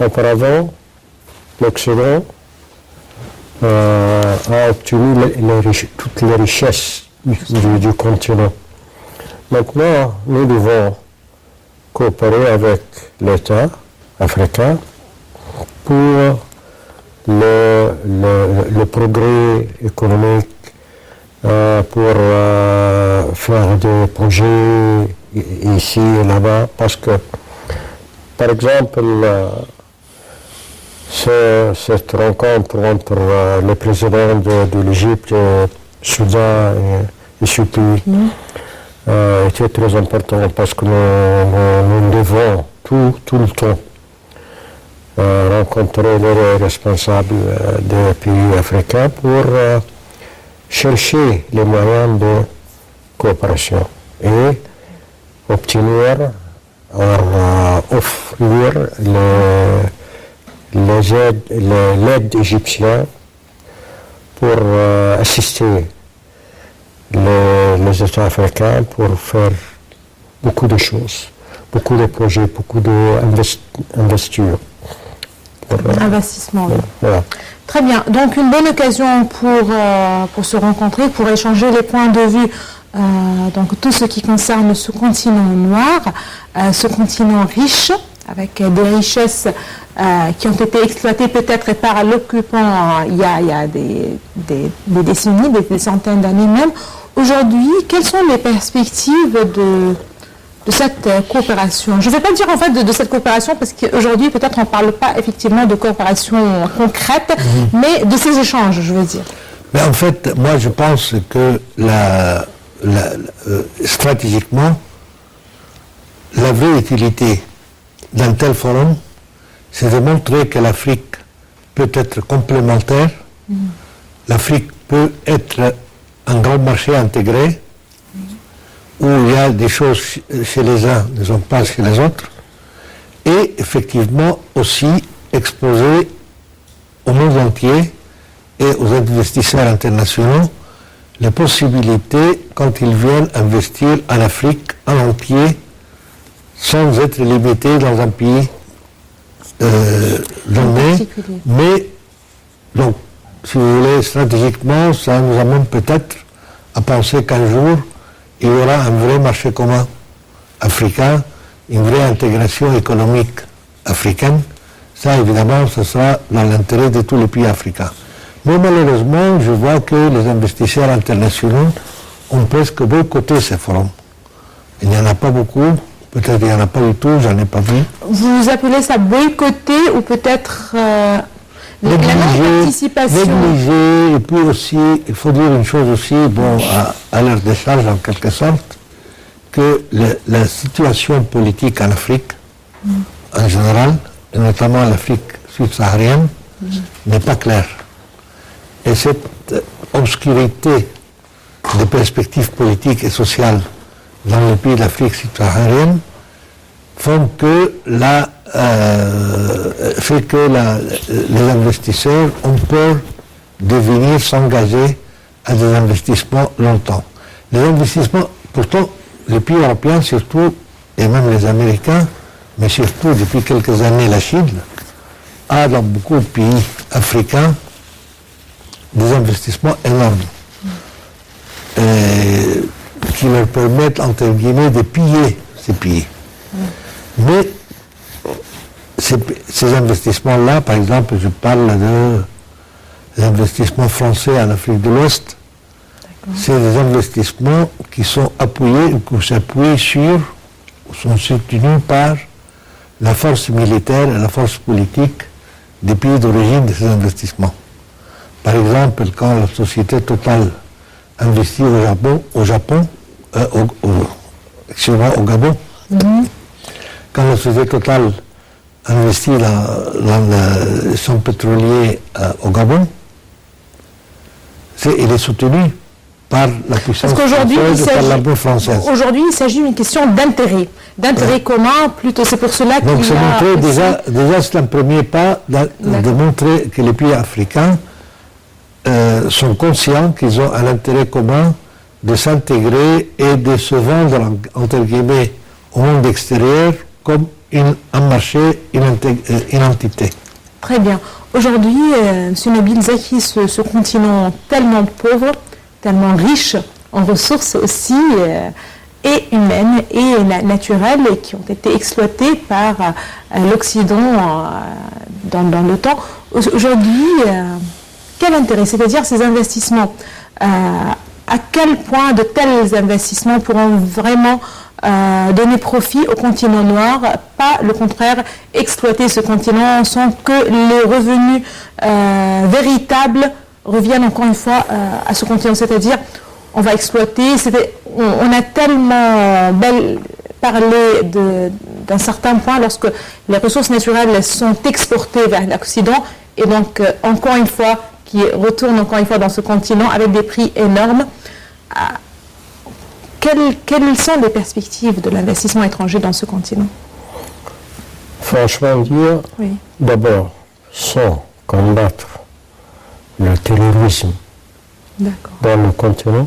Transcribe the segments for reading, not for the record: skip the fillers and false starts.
Auparavant, l'Occident a obtenu toutes les richesses du continent. Maintenant, nous devons coopérer avec l'État africain pour le progrès économique, pour faire des projets ici et là-bas, parce que, par exemple, cette rencontre entre le président de l'Égypte, Soudan et Éthiopie était très importante parce que nous devons tout le temps rencontrer les responsables des pays africains pour chercher les moyens de coopération et obtenir, offrir l'aide égyptienne pour assister les États africains pour faire beaucoup de choses, beaucoup de projets, beaucoup d'investisseurs. Investissement, oui. Voilà. Très bien. Donc, une bonne occasion pour se rencontrer, pour échanger les points de vue. Donc, tout ce qui concerne ce continent noir, ce continent riche, avec des richesses qui ont été exploitées peut-être par l'occupant il y a des décennies, des centaines d'années même. Aujourd'hui, quelles sont les perspectives de cette coopération? Je ne vais pas dire en fait de cette coopération parce qu'aujourd'hui peut-être on ne parle pas effectivement de coopération concrète, mais de ces échanges, je veux dire. Mais en fait, moi je pense que stratégiquement, la vraie utilité d'un tel forum, c'est de montrer que l'Afrique peut être complémentaire, l'Afrique peut être un grand marché intégré, où il y a des choses chez les uns, ne sont pas chez les autres, et effectivement aussi exposer au monde entier et aux investisseurs internationaux les possibilités, quand ils viennent investir en Afrique en entier, sans être limités dans un pays donné. Mais, donc, si vous voulez, stratégiquement, ça nous amène peut-être à penser qu'un jour, il y aura un vrai marché commun africain, une vraie intégration économique africaine. Ça, évidemment, ce sera dans l'intérêt de tous les pays africains. Mais malheureusement, je vois que les investisseurs internationaux ont presque boycotté ces forums. Il n'y en a pas beaucoup, peut-être il n'y en a pas du tout, j'en ai pas vu. Vous appelez ça boycotter ou peut-être négliger, et puis aussi, il faut dire une chose aussi, bon, à leur décharge en quelque sorte, que la situation politique en Afrique, en général, et notamment l'Afrique subsaharienne, n'est pas claire. Et cette obscurité des perspectives politiques et sociales dans les pays d'Afrique subsaharienne font que les investisseurs ont peur de venir s'engager à des investissements longtemps. Les investissements, pourtant, les pays européens surtout, et même les Américains, mais surtout depuis quelques années la Chine, a dans beaucoup de pays africains des investissements énormes qui leur permettent, entre guillemets, de piller ces pays. Mais ces investissements-là, par exemple, je parle des investissements français en Afrique de l'Ouest, c'est des investissements qui sont appuyés, qui s'appuient sur, sont soutenus par la force militaire et la force politique des pays d'origine de ces investissements. Par exemple, quand la société Total investit au Gabon, quand la société Total investit dans son pétrolier au Gabon, il est soutenu par la puissance française et par l'armée française. Aujourd'hui, il s'agit d'une question d'intérêt commun, plutôt. C'est pour cela qu'il y a... Donc, c'est montrer déjà c'est un premier pas de montrer que les pays africains sont conscients qu'ils ont un intérêt commun de s'intégrer et de se vendre, entre guillemets, au monde extérieur comme un marché, une entité. Très bien. Aujourd'hui, M. Nabil Zaki, ce continent tellement pauvre, tellement riche en ressources aussi, et humaines et naturelles, et qui ont été exploitées par l'Occident dans le temps. Aujourd'hui, quel intérêt? C'est-à-dire ces investissements, à quel point de tels investissements pourront vraiment donner profit au continent noir, pas le contraire, exploiter ce continent sans que les revenus véritables reviennent encore une fois à ce continent. C'est-à-dire, on va exploiter, on a tellement parlé d'un certain point lorsque les ressources naturelles sont exportées vers l'Occident, et donc encore une fois, qui retournent encore une fois dans ce continent avec des prix énormes. Quelles sont les perspectives de l'investissement étranger dans ce continent? Franchement dire, Oui. d'abord, sans combattre le terrorisme D'accord. dans le continent,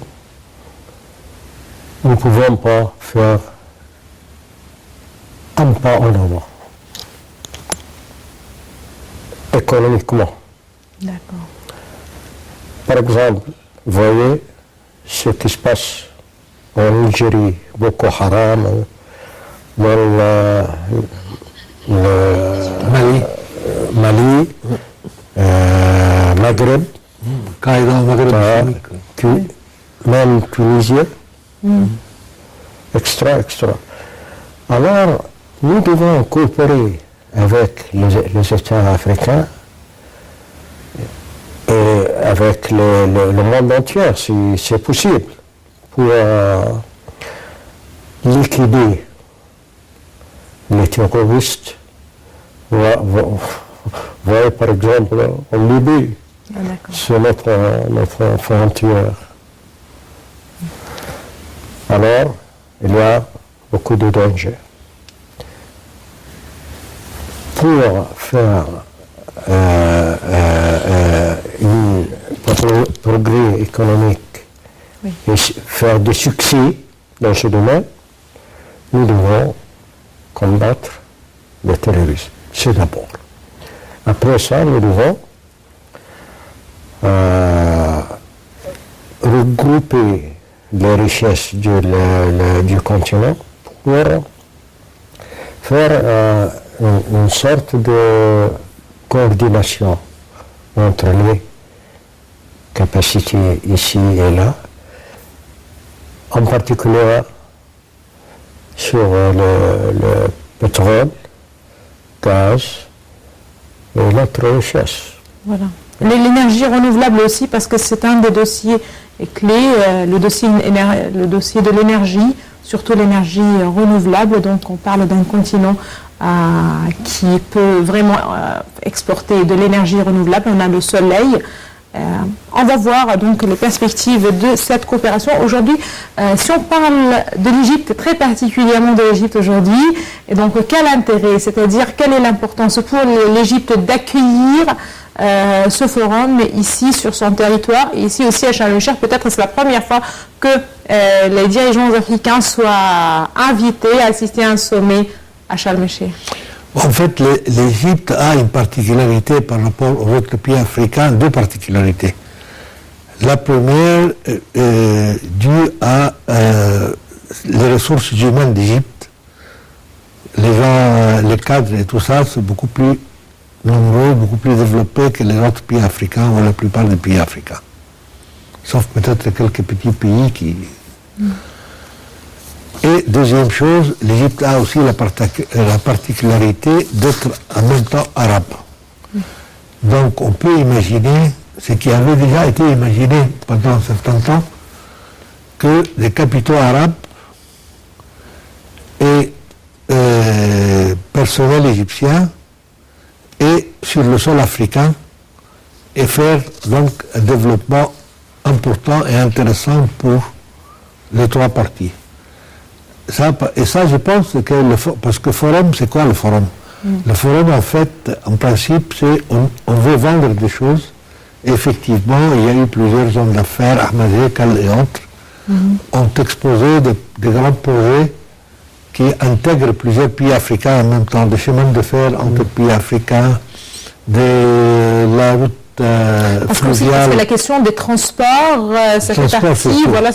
nous ne pouvons pas faire un pas en avant, économiquement. D'accord. Par exemple, vous voyez ce qui se passe en Algérie, Boko Haram, dans le Mali, Maghreb, Qaïda au Maghreb islamique. même Tunisie, extra. Alors, nous devons coopérer avec les États africains et avec le monde entier, si c'est possible, pour liquider les terroristes. Vous voyez par exemple en Libye, c'est notre frontière. Alors, il y a beaucoup de dangers. Pour faire un progrès économique et faire des succès dans ce domaine, nous devons combattre le terrorisme. C'est d'abord. Après ça, nous devons regrouper les richesses du continent pour faire une sorte de coordination entre les capacités ici et là, en particulier sur le pétrole, gaz et l'autre richesse. Voilà. L'énergie renouvelable aussi, parce que c'est un des dossiers clés, le dossier de l'énergie, surtout l'énergie renouvelable. Donc on parle d'un continent qui peut vraiment exporter de l'énergie renouvelable. On a le soleil. On va voir donc les perspectives de cette coopération. Aujourd'hui, si on parle de l'Égypte, très particulièrement de l'Égypte aujourd'hui, et donc quel intérêt, c'est-à-dire quelle est l'importance pour l'Égypte d'accueillir ce forum ici sur son territoire, et ici aussi à Sharm el-Sheikh. Peut-être c'est la première fois que les dirigeants africains soient invités à assister à un sommet à Sharm el-Sheikh. En fait, l'Égypte a une particularité par rapport aux autres pays africains, deux particularités. La première, due à les ressources humaines d'Égypte. Les cadres et tout ça, c'est beaucoup plus nombreux, beaucoup plus développés que les autres pays africains ou la plupart des pays africains. Sauf peut-être quelques petits pays qui... Et deuxième chose, l'Égypte a aussi la particularité d'être en même temps arabe. Donc on peut imaginer, ce qui avait déjà été imaginé pendant un certain temps, que les capitaux arabes et personnel égyptien et sur le sol africain, et faire donc un développement important et intéressant pour les trois parties. Et ça, je pense que parce que forum, c'est quoi le forum? Le forum, en fait, en principe, c'est on veut vendre des choses. Et effectivement, il y a eu plusieurs hommes d'affaires, Ahmed Ekal et autres, ont exposé des grands projets qui intègre plusieurs pays africains en même temps, des chemins de fer entre pays africains, de la route parce que la question des transports, ça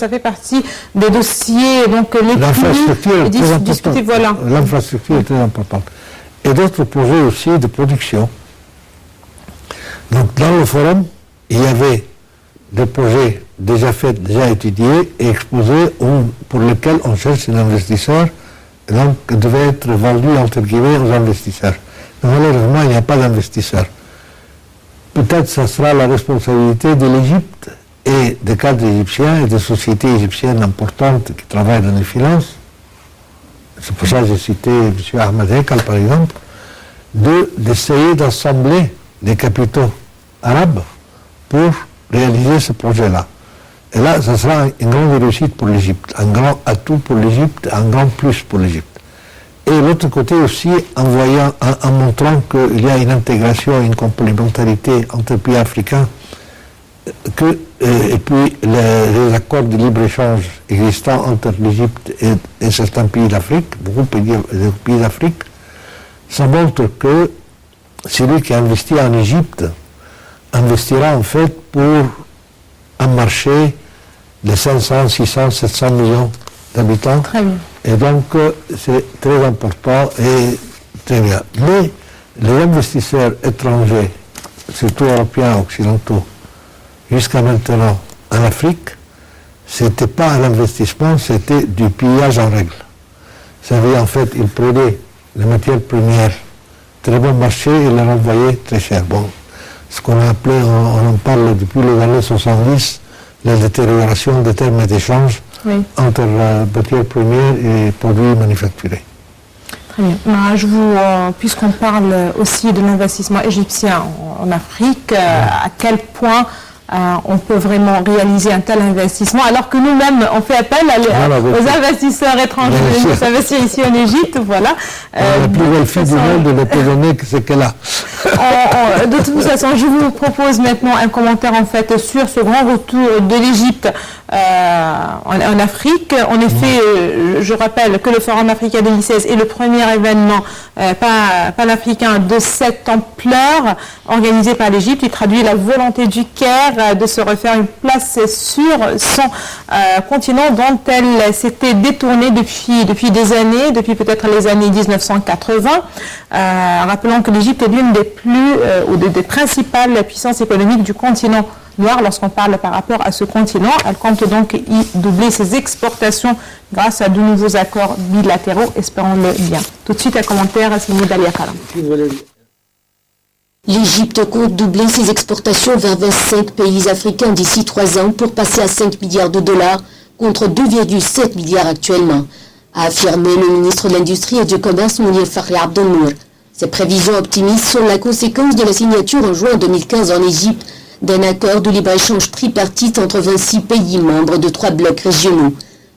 fait partie des dossiers, donc les plus discutés, voilà. L'infrastructure est très importante. Et d'autres projets aussi de production. Donc dans le forum, il y avait des projets déjà faits, déjà étudiés et exposés pour lesquels on cherche un investisseur, et donc devait être vendu entre guillemets aux investisseurs. Mais malheureusement, il n'y a pas d'investisseurs. Peut-être que ce sera la responsabilité de l'Égypte et des cadres égyptiens et des sociétés égyptiennes importantes qui travaillent dans les finances. C'est pour ça que j'ai cité M. Ahmed Hekal, par exemple, d'essayer d'assembler des capitaux arabes pour réaliser ce projet-là. Et là, ça sera une grande réussite pour l'Égypte, un grand atout pour l'Égypte, un grand plus pour l'Égypte. Et l'autre côté aussi, en montrant qu'il y a une intégration, une complémentarité entre pays africains, et puis les accords de libre-échange existants entre l'Égypte et certains pays d'Afrique, beaucoup de pays d'Afrique, ça montre que celui qui investit en Égypte investira en fait pour un marché de 500, 600, 700 millions d'habitants. Très bien. Et donc, c'est très important et très bien. Mais les investisseurs étrangers, surtout européens, occidentaux, jusqu'à maintenant en Afrique, ce n'était pas un investissement, c'était du pillage en règle. Ça veut dire, en fait, ils prenaient les matières premières très bon marché et les renvoyaient très cher. Bon, ce qu'on a appelé, on en parle depuis les années 70, la détérioration des termes d'échange entre matières premières et produits manufacturés. Très bien. Puisqu'on parle aussi de l'investissement égyptien en Afrique, à quel point on peut vraiment réaliser un tel investissement, alors que nous-mêmes, on fait appel aux investisseurs étrangers qui s'investissent ici en Égypte, voilà. La plus belle fille du monde ne peut donner que ce qu'elle a. De toute façon, je vous propose maintenant un commentaire en fait sur ce grand retour de l'Égypte en Afrique. En effet, je rappelle que le Forum africain 2016 est le premier événement panafricain de cette ampleur organisé par l'Égypte. Il traduit la volonté du Caire de se refaire une place sur son continent dont elle s'était détournée depuis des années, depuis peut-être les années 1980. Rappelons que l'Égypte est l'une des principales puissances économiques du continent noir lorsqu'on parle par rapport à ce continent. Elle compte donc y doubler ses exportations grâce à de nouveaux accords bilatéraux, espérons-le bien. Tout de suite, un commentaire à signé Dalia Kalam. L'Égypte compte doubler ses exportations vers 25 pays africains d'ici 3 ans pour passer à 5 milliards de dollars contre 2,7 milliards actuellement, a affirmé le ministre de l'Industrie et du Commerce Mounir Fakhri Abdelnour. Ces prévisions optimistes sont la conséquence de la signature en juin 2015 en Égypte d'un accord de libre-échange tripartite entre 26 pays membres de 3 blocs régionaux.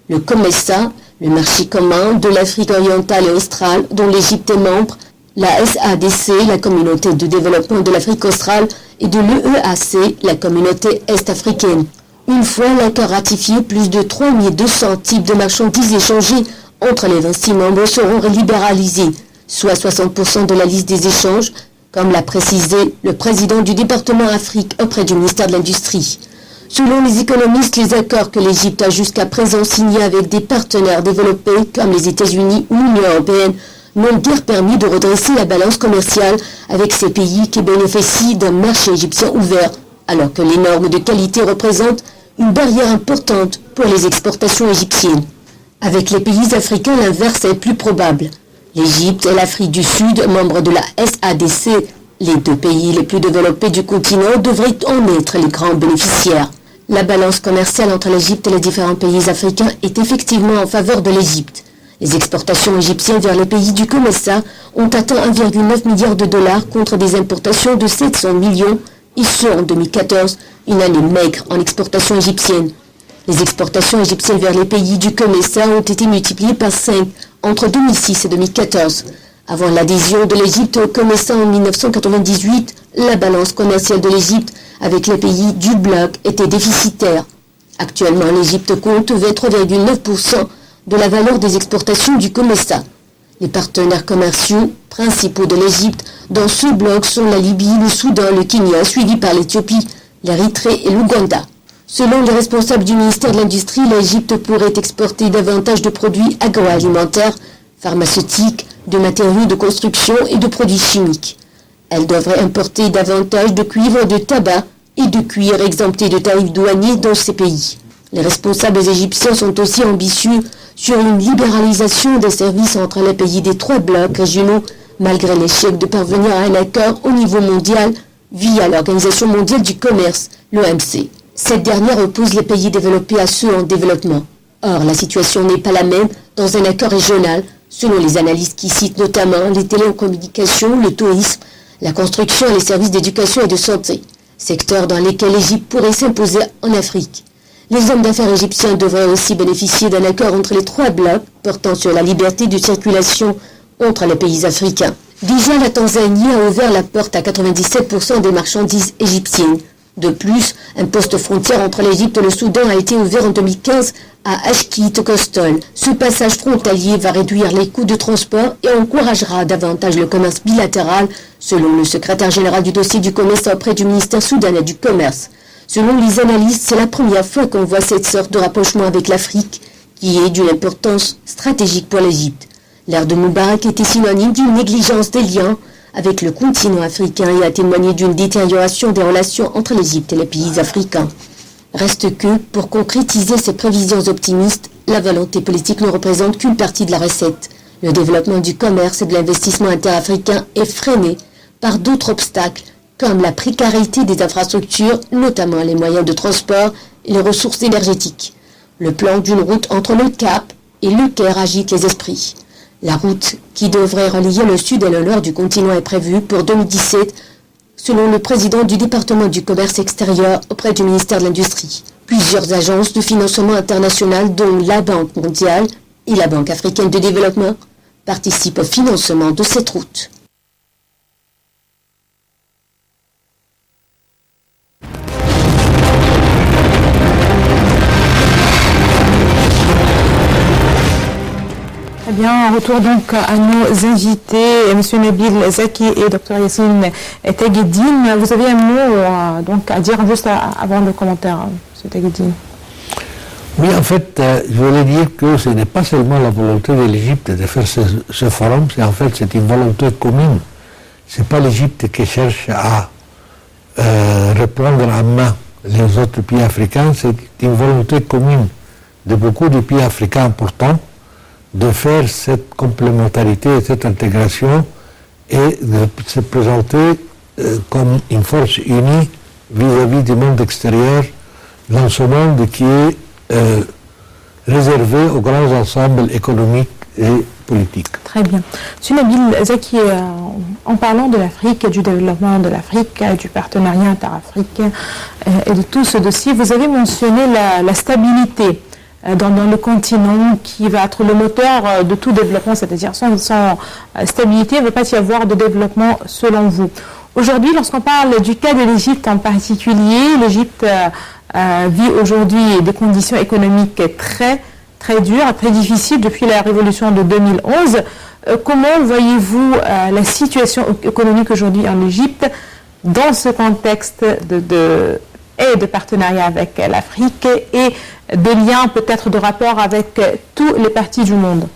Le COMESA, le marché commun de l'Afrique orientale et australe, dont l'Égypte est membre, la SADC, la communauté de développement de l'Afrique australe, et de l'EEAC, la communauté est-africaine. Une fois l'accord ratifié, plus de 3200 types de marchandises échangées entre les 26 membres seront libéralisés, soit 60% de la liste des échanges, comme l'a précisé le président du département Afrique auprès du ministère de l'Industrie. Selon les économistes, les accords que l'Égypte a jusqu'à présent signés avec des partenaires développés comme les États-Unis ou l'Union européenne n'ont guère permis de redresser la balance commerciale avec ces pays qui bénéficient d'un marché égyptien ouvert, alors que les normes de qualité représentent une barrière importante pour les exportations égyptiennes. Avec les pays africains, l'inverse est plus probable. L'Égypte et l'Afrique du Sud, membres de la SADC, les 2 pays les plus développés du continent, devraient en être les grands bénéficiaires. La balance commerciale entre l'Égypte et les différents pays africains est effectivement en faveur de l'Égypte. Les exportations égyptiennes vers les pays du COMESA ont atteint 1,9 milliard de dollars contre des importations de 700 millions, et ce en 2014, une année maigre en exportations égyptiennes. Les exportations égyptiennes vers les pays du COMESA ont été multipliées par 5 entre 2006 et 2014. Avant l'adhésion de l'Égypte au COMESA en 1998, la balance commerciale de l'Égypte avec les pays du bloc était déficitaire. Actuellement, l'Égypte compte 23,9% de la valeur des exportations du COMESA. Les partenaires commerciaux principaux de l'Égypte dans ce bloc sont la Libye, le Soudan, le Kenya, suivi par l'Éthiopie, l'Érythrée et l'Ouganda. Selon les responsables du ministère de l'Industrie, l'Égypte pourrait exporter davantage de produits agroalimentaires, pharmaceutiques, de matériaux de construction et de produits chimiques. Elle devrait importer davantage de cuivre, de tabac et de cuir exemptés de tarifs douaniers dans ces pays. Les responsables égyptiens sont aussi ambitieux sur une libéralisation des services entre les pays des 3 blocs régionaux, malgré l'échec de parvenir à un accord au niveau mondial via l'Organisation mondiale du commerce, l'OMC. Cette dernière oppose les pays développés à ceux en développement. Or, la situation n'est pas la même dans un accord régional, selon les analystes qui citent notamment les télécommunications, le tourisme, la construction et les services d'éducation et de santé, secteurs dans lesquels l'Égypte pourrait s'imposer en Afrique. Les hommes d'affaires égyptiens devraient aussi bénéficier d'un accord entre les 3 blocs portant sur la liberté de circulation entre les pays africains. Déjà, la Tanzanie a ouvert la porte à 97% des marchandises égyptiennes. De plus, un poste frontière entre l'Égypte et le Soudan a été ouvert en 2015 à Ashkit-Kostol. Ce passage frontalier va réduire les coûts de transport et encouragera davantage le commerce bilatéral, selon le secrétaire général du dossier du commerce auprès du ministère soudanais du Commerce. Selon les analystes, c'est la première fois qu'on voit cette sorte de rapprochement avec l'Afrique, qui est d'une importance stratégique pour l'Égypte. L'ère de Moubarak était synonyme d'une négligence des liens avec le continent africain et a témoigné d'une détérioration des relations entre l'Égypte et les pays africains. Reste que, pour concrétiser ces prévisions optimistes, la volonté politique ne représente qu'une partie de la recette. Le développement du commerce et de l'investissement interafricain est freiné par d'autres obstacles, comme la précarité des infrastructures, notamment les moyens de transport et les ressources énergétiques. Le plan d'une route entre le Cap et le Caire agite les esprits. La route qui devrait relier le sud et le nord du continent est prévue pour 2017, selon le président du département du commerce extérieur auprès du ministère de l'Industrie. Plusieurs agences de financement international, dont la Banque mondiale et la Banque africaine de développement, participent au financement de cette route. Eh bien, on retourne donc à nos invités, M. Nabil Zaki et Dr Yassine Teguedine. Vous avez un mot donc, à dire juste avant le commentaire, M. Teguedine. Oui, en fait, je voulais dire que ce n'est pas seulement la volonté de l'Égypte de faire ce forum, c'est une volonté commune. Ce n'est pas l'Égypte qui cherche à reprendre en main les autres pays africains, c'est une volonté commune de beaucoup de pays africains importants de faire cette complémentarité et cette intégration et de se présenter comme une force unie vis-à-vis du monde extérieur dans ce monde qui est réservé aux grands ensembles économiques et politiques. Très bien. M. Nabil Zaki, en parlant de l'Afrique, du développement de l'Afrique, du partenariat interafricain et de tout ce dossier, vous avez mentionné la stabilité dans le continent qui va être le moteur de tout développement, c'est-à-dire sans stabilité, il ne va pas y avoir de développement selon vous. Aujourd'hui, lorsqu'on parle du cas de l'Égypte en particulier, l'Égypte vit aujourd'hui des conditions économiques très dures, très difficiles depuis la révolution de 2011. Comment voyez-vous la situation économique aujourd'hui en Égypte dans ce contexte de partenariat avec l'Afrique et de liens, peut-être de rapport avec tous les parties du monde?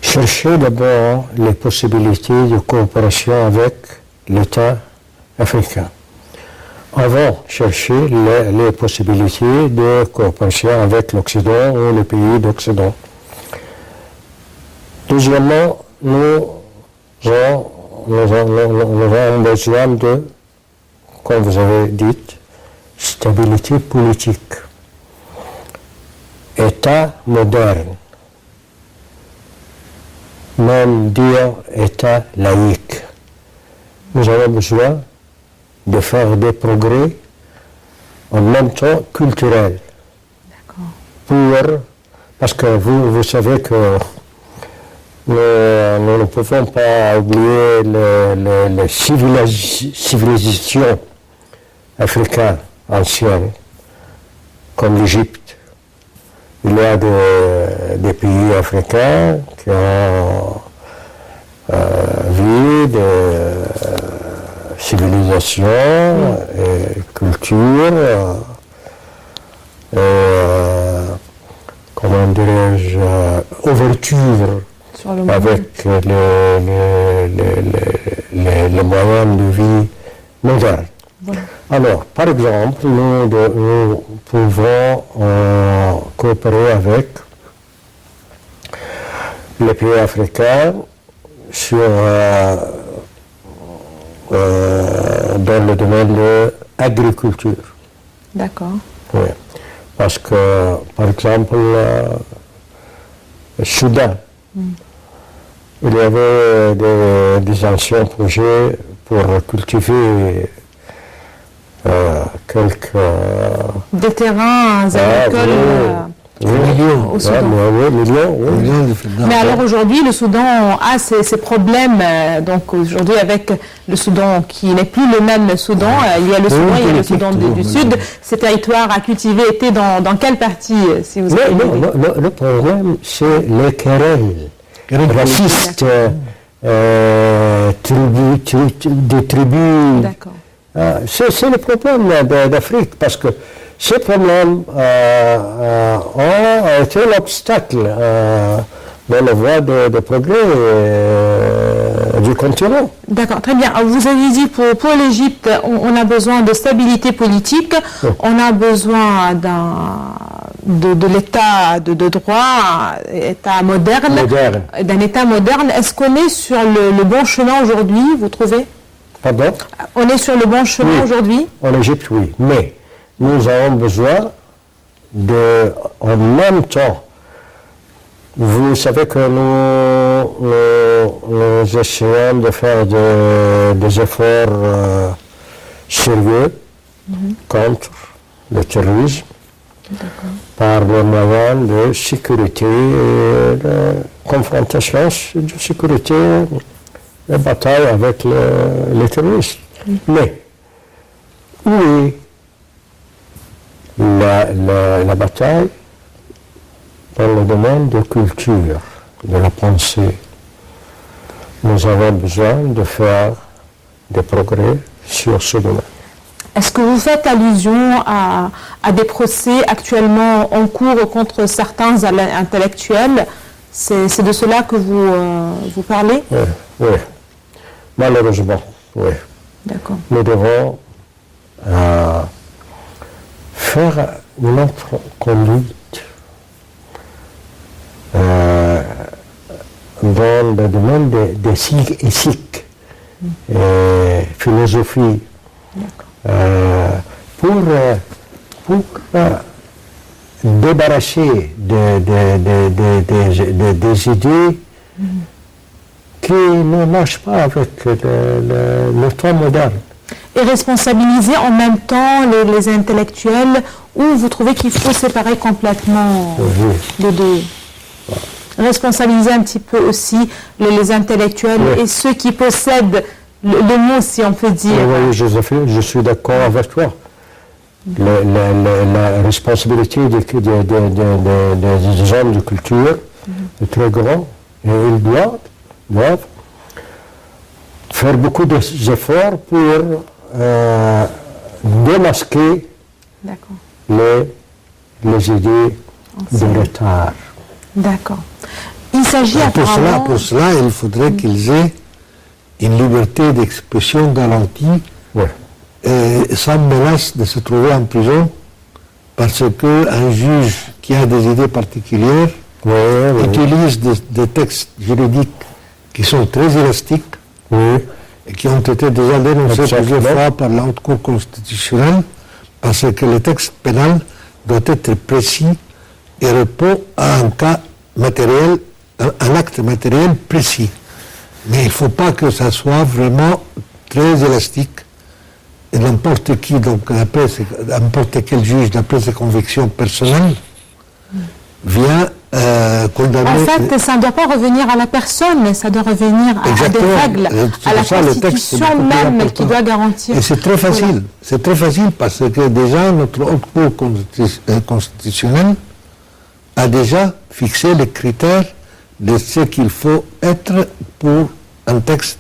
Chercher d'abord les possibilités de coopération avec l'État africain. Avant, chercher les possibilités de coopération avec l'Occident ou les pays d'Occident. Deuxièmement, nous avons besoin de, comme vous avez dit, stabilité politique, État moderne, même dire État laïque. Nous avons besoin de faire des progrès en même temps culturels. Parce que vous savez que nous ne pouvons pas oublier les civilisations africaines anciennes, comme l'Égypte, Il y a des pays africains qui ont vu des civilisations et cultures comment dirais-je, ouverture Sur le monde. avec les moyens de vie modernes. Voilà. Alors, par exemple, nous pouvons coopérer avec les pays africains sur, dans le domaine de l'agriculture. D'accord. Oui. Parce que, par exemple, au Soudan, il y avait des anciens projets pour cultiver quelques Des terrains agricoles au Soudan. Millions de Fédérations. Mais alors aujourd'hui, le Soudan a ces problèmes. Donc aujourd'hui, avec le Soudan qui n'est plus le même Soudan, il y a le Soudan, il y a le Soudan du Sud. Ces territoires à cultiver étaient dans quelle partie, si vous avez une idée? Le problème, c'est les querelles racistes, des tribus. D'accord. C'est le problème d'Afrique, parce que ces problèmes ont été l'obstacle dans la voie de progrès du continent. D'accord, très bien. Vous avez dit pour l'Égypte, on a besoin de stabilité politique, on a besoin de l'État de droit, État moderne, d'un État moderne. Est-ce qu'on est sur le bon chemin aujourd'hui, vous trouvez? Pardon? On est sur le bon chemin aujourd'hui? En Égypte, oui. Mais nous avons besoin en même temps, vous savez que nous essayons de faire des efforts sérieux contre le terrorisme par le moyen de sécurité, de confrontation de sécurité, de bataille avec les terroristes. Mais où est la bataille dans le domaine de culture, de la pensée? Nous avons besoin de faire des progrès sur ce domaine. Est-ce que vous faites allusion à des procès actuellement en cours contre certains intellectuels? C'est de cela que vous parlez? Oui, oui. Malheureusement, oui. D'accord. Nous devons faire notre conduite dans le domaine des éthiques et philosophie pour débarrasser des idées qui ne marchent pas avec le temps moderne. Et responsabiliser en même temps les intellectuels, ou vous trouvez qu'il faut séparer complètement les deux? Responsabiliser un petit peu aussi les intellectuels et ceux qui possèdent le mot, si on peut dire. Oui, Joséphine, je suis d'accord avec toi. La responsabilité des hommes de culture est très grande et ils doivent faire beaucoup d'efforts pour démasquer les idées de retard. D'accord. Il s'agit apparemment... Pour cela, il faudrait qu'ils aient une liberté d'expression garantie sans menace de se trouver en prison parce qu'un juge qui a des idées particulières utilise des textes juridiques qui sont très élastiques et qui ont été déjà dénoncés plusieurs fois par la Haute Cour constitutionnelle parce que le texte pénal doit être précis et répond à un cas matériel, un acte matériel précis. Mais il ne faut pas que ça soit vraiment très élastique. Et n'importe qui, donc n'importe quel juge, d'après ses convictions personnelles, vient condamner... En fait, ça ne doit pas revenir à la personne, mais ça doit revenir à des règles, à la Constitution même qui doit garantir... Et c'est très facile. C'est très facile parce que déjà, notre Haute Cour constitutionnelle a déjà fixé les critères de ce qu'il faut être pour un texte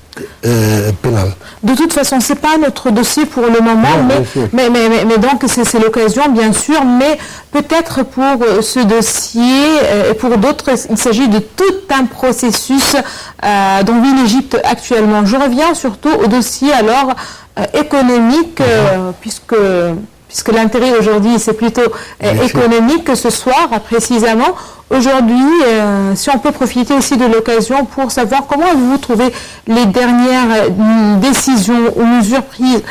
pénal. De toute façon, ce n'est pas notre dossier pour le moment, Non, mais donc c'est l'occasion, bien sûr, mais peut-être pour ce dossier et pour d'autres, il s'agit de tout un processus dont vit l'Égypte actuellement. Je reviens surtout au dossier alors économique, puisque l'intérêt aujourd'hui, c'est plutôt économique que ce soir, précisément. Aujourd'hui, si on peut profiter aussi de l'occasion pour savoir comment vous trouvez les dernières décisions ou mesures prises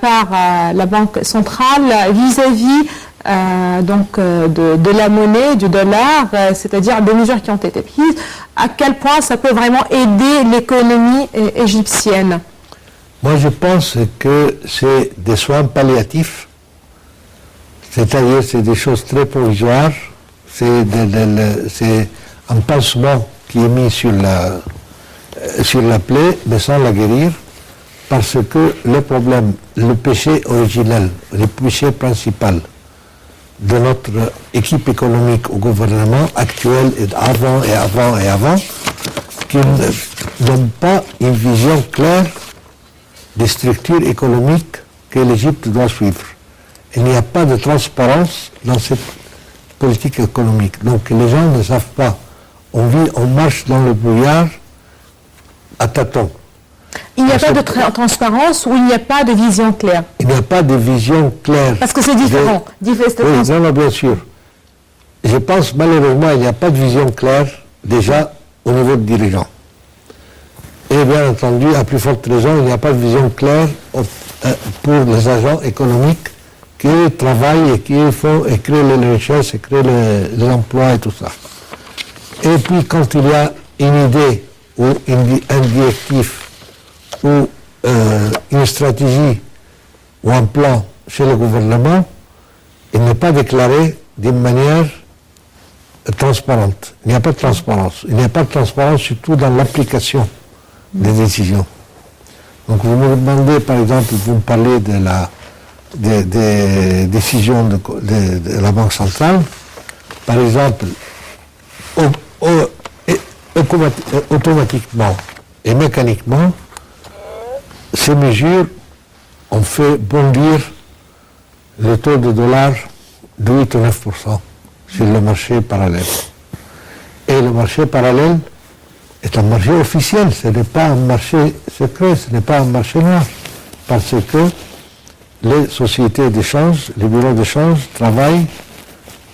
par la Banque centrale vis-à-vis de la monnaie, du dollar, c'est-à-dire des mesures qui ont été prises, à quel point ça peut vraiment aider l'économie égyptienne? Moi, je pense que c'est des soins palliatifs, c'est-à-dire c'est des choses très provisoires. C'est un pansement qui est mis sur la plaie, mais sans la guérir, parce que le problème, le péché originel, le péché principal de notre équipe économique au gouvernement actuel et avant, qui n'ont pas une vision claire des structures économiques que l'Égypte doit suivre. Il n'y a pas de transparence dans cette politique économique. Donc les gens ne savent pas. On marche dans le brouillard à tâtons. Il n'y a pas de transparence ou il n'y a pas de vision claire? Il n'y a pas de vision claire. Parce que c'est différent. Oui, non, bien sûr. Je pense malheureusement il n'y a pas de vision claire déjà au niveau des dirigeants. Et bien entendu, à plus forte raison, il n'y a pas de vision claire pour les agents économiques qui travaillent et qui font et créent les richesses et créent les emplois et tout ça. Et puis quand il y a une idée ou un directif ou une stratégie ou un plan chez le gouvernement, il n'est pas déclaré d'une manière transparente. Il n'y a pas de transparence. Il n'y a pas de transparence surtout dans l'application des décisions. Donc vous me demandez par exemple, vous me parlez des décisions de la Banque centrale. Par exemple, automatiquement et mécaniquement, ces mesures ont fait bondir le taux de dollar de 8 ou 9% sur le marché parallèle. Et le marché parallèle est un marché officiel, ce n'est pas un marché secret, ce n'est pas un marché noir, parce que les sociétés d'échange, les bureaux d'échange travaillent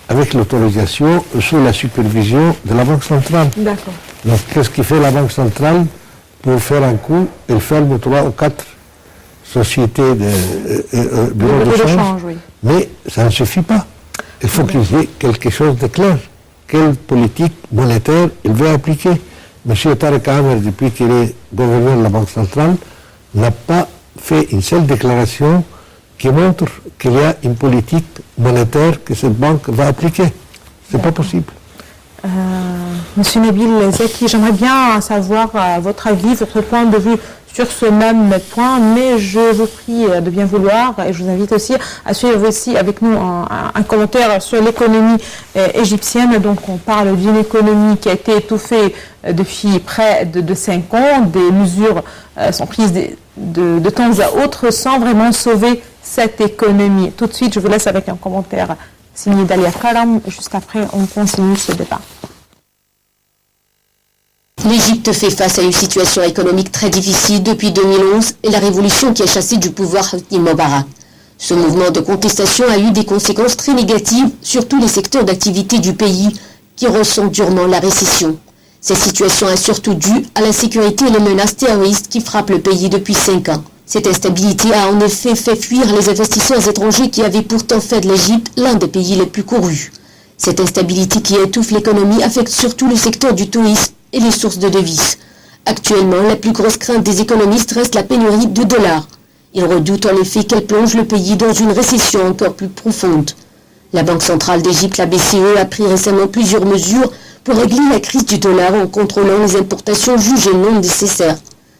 avec l'autorisation sous la supervision de la Banque centrale. D'accord. Donc qu'est-ce qui fait la Banque centrale? Pour faire un coup, elle ferme 3 ou 4 sociétés de bureaux d'échange, oui. Mais ça ne suffit pas. Il faut qu'il y ait quelque chose de clair. Quelle politique monétaire il veut appliquer? M. Tarek Amer, depuis qu'il est gouverneur de la Banque centrale, n'a pas fait une seule déclaration qui montre qu'il y a une politique monétaire que cette banque va appliquer. C'est pas possible. Monsieur Nabil Zaki, j'aimerais bien savoir votre avis, votre point de vue sur ce même point, mais je vous prie de bien vouloir et je vous invite aussi à suivre aussi avec nous un commentaire sur l'économie égyptienne. Donc on parle d'une économie qui a été étouffée depuis près de 5 ans. Des mesures sont prises de temps à autre sans vraiment sauver cette économie. Tout de suite, je vous laisse avec un commentaire signé Dalia Karam. Juste après, on continue ce débat. L'Égypte fait face à une situation économique très difficile depuis 2011 et la révolution qui a chassé du pouvoir Hosni Moubarak. Ce mouvement de contestation a eu des conséquences très négatives sur tous les secteurs d'activité du pays qui ressentent durement la récession. Cette situation est surtout due à l'insécurité et les menaces terroristes qui frappent le pays depuis 5 ans. Cette instabilité a en effet fait fuir les investisseurs étrangers qui avaient pourtant fait de l'Égypte l'un des pays les plus courus. Cette instabilité qui étouffe l'économie affecte surtout le secteur du tourisme et les sources de devises. Actuellement, la plus grosse crainte des économistes reste la pénurie de dollars. Ils redoutent en effet qu'elle plonge le pays dans une récession encore plus profonde. La Banque centrale d'Égypte, la BCE, a pris récemment plusieurs mesures pour régler la crise du dollar en contrôlant les importations jugées non nécessaires.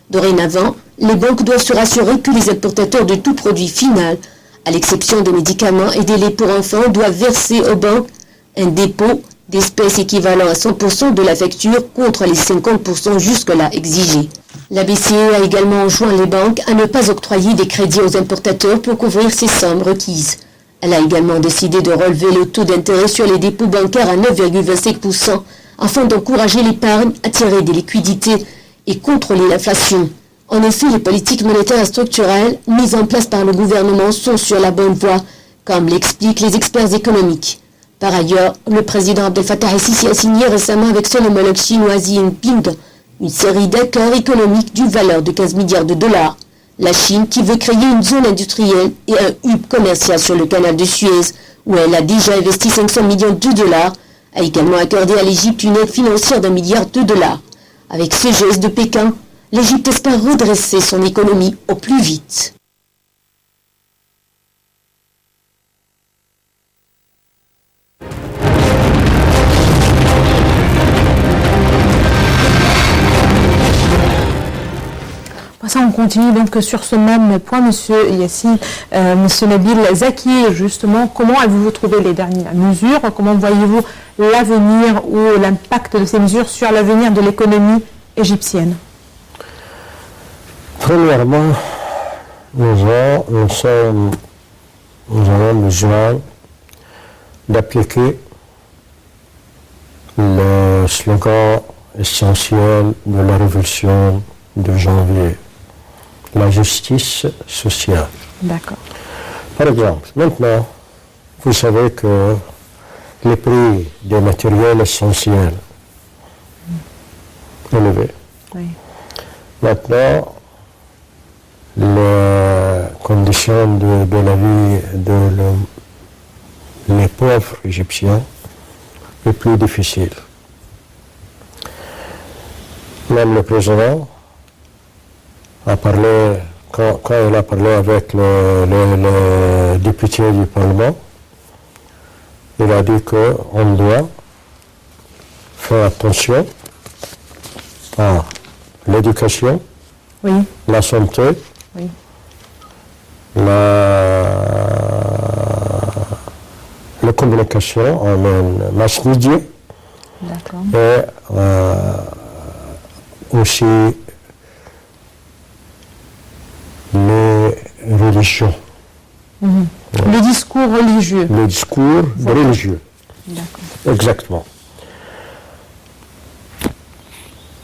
Dorénavant, les banques doivent se rassurer que les importateurs de tout produit final, à l'exception des médicaments et des laits pour enfants, doivent verser aux banques un dépôt d'espèces équivalent à 100% de la facture contre les 50% jusque-là exigés. La BCE a également enjoint les banques à ne pas octroyer des crédits aux importateurs pour couvrir ces sommes requises. Elle a également décidé de relever le taux d'intérêt sur les dépôts bancaires à 9,25% afin d'encourager l'épargne, attirer des liquidités et contrôler l'inflation. En effet, les politiques monétaires et structurelles mises en place par le gouvernement sont sur la bonne voie, comme l'expliquent les experts économiques. Par ailleurs, le président Abdel Fattah el-Sisi a signé récemment avec son homologue chinois Xi Jinping une série d'accords économiques d'une valeur de 15 milliards de dollars. La Chine, qui veut créer une zone industrielle et un hub commercial sur le canal de Suez, où elle a déjà investi 500 millions de dollars, a également accordé à l'Égypte une aide financière d'1 milliard de dollars. Avec ce geste de Pékin, l'Égypte espère redresser son économie au plus vite. Ça, on continue donc sur ce même point, Monsieur Yassine, Monsieur Nabil Zaki, justement, comment avez-vous trouvé les dernières mesures? Comment voyez-vous l'avenir ou l'impact de ces mesures sur l'avenir de l'économie égyptienne? Premièrement, nous avons besoin d'appliquer le slogan essentiel de la révolution de janvier, la justice sociale. D'accord. Par exemple, maintenant, vous savez que les prix des matériels essentiels élevés. Oui. Maintenant, les conditions de la vie les pauvres égyptiens est plus difficile. Même le président a parlé, quand il a parlé avec le député du Parlement, il a dit qu'on doit faire attention à l'éducation, Oui. la santé, Oui. la communication en mass media D'accord. et aussi les religions, Le discours religieux. le discours religieux. D'accord. Exactement.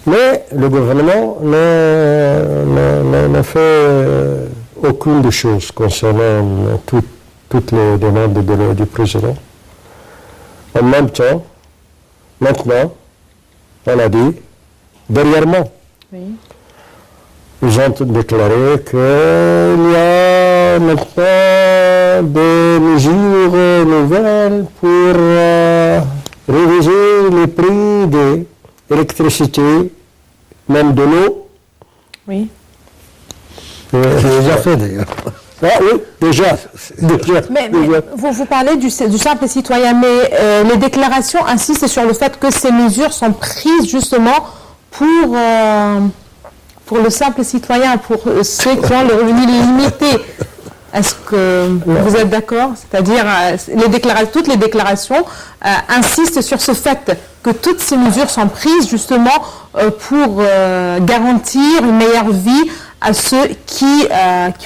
Mais le gouvernement ne fait aucune des choses concernant toutes les demandes du président. En même temps, maintenant, on a dit, derrière moi, Oui. ils ont déclaré qu'il y a maintenant des mesures nouvelles pour réviser les prix de l'électricité, même de l'eau. Oui. C'est déjà fait d'ailleurs. Ah oui, déjà. Mais vous parlez du simple citoyen, mais les déclarations insistent sur le fait que ces mesures sont prises justement pour le simple citoyen, pour ceux qui ont le revenu limité. Est-ce que vous êtes d'accord? C'est-à-dire, toutes les déclarations insistent sur ce fait que toutes ces mesures sont prises justement pour garantir une meilleure vie à ceux qui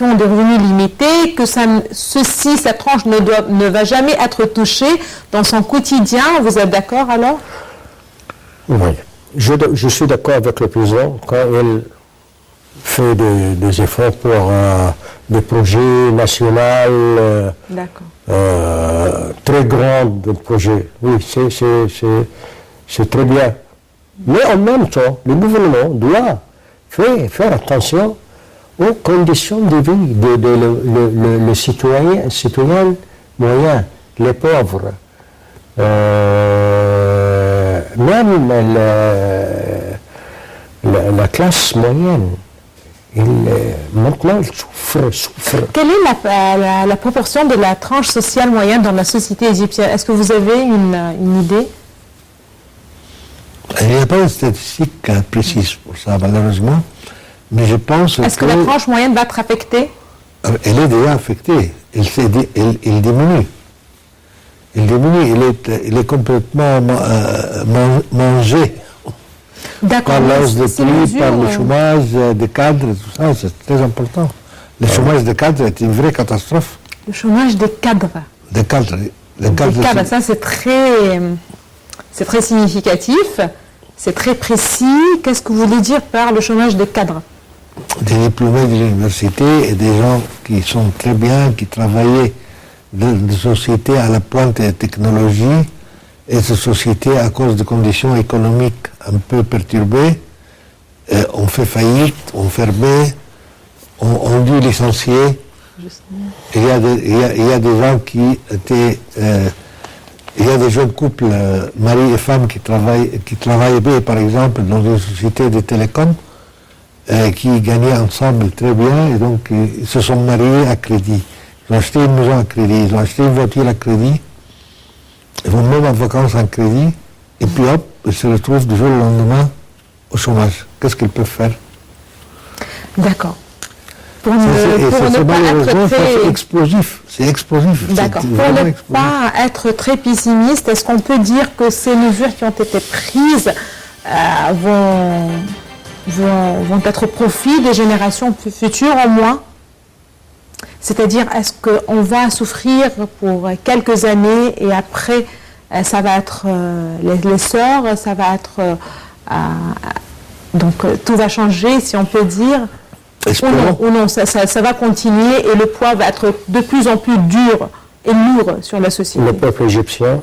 ont des revenus limités, que cette tranche ne va jamais être touchée dans son quotidien. Vous êtes d'accord alors? Oui, je suis d'accord avec le président quand il fait des efforts pour des projets nationaux très grands projets. Oui, c'est très bien. Mais en même temps, le gouvernement doit faire attention aux conditions de vie les citoyens moyens, les pauvres. Même la classe moyenne, maintenant, elle souffre. Quelle est la proportion de la tranche sociale moyenne dans la société égyptienne? Est-ce que vous avez une idée? Il n'y a pas de statistique précise pour ça, malheureusement. Mais je pense Est-ce que la tranche moyenne va être affectée? Elle est déjà affectée. Elle diminue. Il diminue, il est complètement mangé D'accord. par la hausse des Ces prix, mesures, par le chômage des cadres, tout ça, c'est très important. Le chômage des cadres est une vraie catastrophe. le chômage des cadres. Des cadres, les Des cadres, cadres, ça c'est très significatif, c'est très précis. Qu'est-ce que vous voulez dire par le chômage des cadres? des diplômés de l'université et des gens qui sont très bien, qui travaillaient dans des sociétés à la pointe des technologies, et ces sociétés, à cause de conditions économiques un peu perturbées, ont fait faillite, ont fermé, ont dû licencier. Il y a des gens qui étaient... il y a des jeunes couples, mari et femme, qui travaillaient, par exemple, dans une société de télécom, qui gagnaient ensemble très bien, et donc ils se sont mariés à crédit. Ils ont acheté une maison à crédit, ils ont acheté une voiture à crédit, ils vont même en vacances en crédit, et puis hop, ils se retrouvent du jour au lendemain au chômage. Qu'est-ce qu'ils peuvent faire? D'accord. Pour Ça, ne pas malheureusement, être ça, très... c'est explosif. C'est explosif. D'accord. C'est Pour vraiment ne explosif. pas être très pessimiste, est-ce qu'on peut dire que ces mesures qui ont été prises vont être au profit des générations futures au moins? C'est-à-dire, est-ce qu'on va souffrir pour quelques années et après, ça va être l'essor, ça va être... donc, tout va changer, si on peut dire, ou non, ça va continuer et le poids va être de plus en plus dur et lourd sur la société. Le peuple égyptien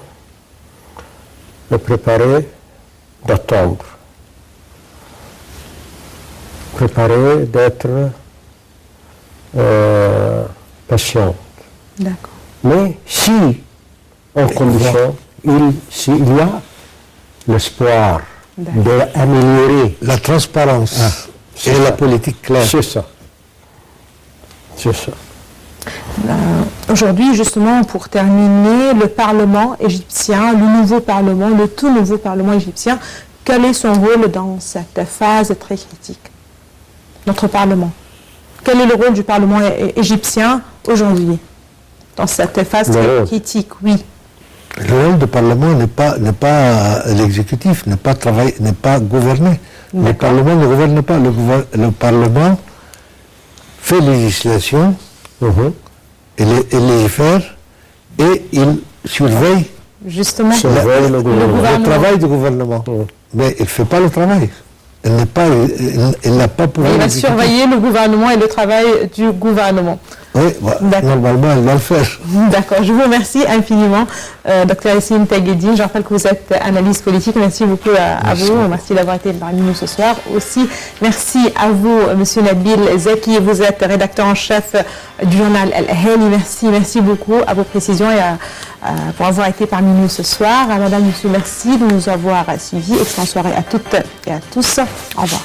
est préparé d'attendre, préparé d'être patient. D'accord. Mais si, en condition, s'il y a l'espoir d'améliorer, La transparence et la politique claire. c'est ça. C'est ça. Aujourd'hui, justement, pour terminer, le Parlement égyptien, le nouveau Parlement, le tout nouveau Parlement égyptien, quel est son rôle dans cette phase très critique? Notre Parlement. Quel est le rôle du Parlement égyptien aujourd'hui, dans cette phase très critique? Oui. Le rôle du Parlement n'est pas l'exécutif, n'est pas gouverner. Le Parlement ne gouverne pas. Le Parlement fait législation, il légifère et il surveille Justement, le travail du gouvernement. Mais il ne fait pas le travail. Il n'a pas pouvoir. il va surveiller le gouvernement et le travail du gouvernement. Oui, normalement, il va le faire. D'accord, je vous remercie infiniment, Dr Yassine Tagueddine. Je rappelle que vous êtes analyste politique. Merci beaucoup à vous. Merci d'avoir été parmi nous ce soir. Aussi, merci à vous, Monsieur Nabil Zeki. Vous êtes rédacteur en chef du journal Al-Ahli. Merci beaucoup à vos précisions et pour avoir été parmi nous ce soir. À Madame, Monsieur, merci de nous avoir suivis. Excellente soirée à toutes et à tous. Au revoir.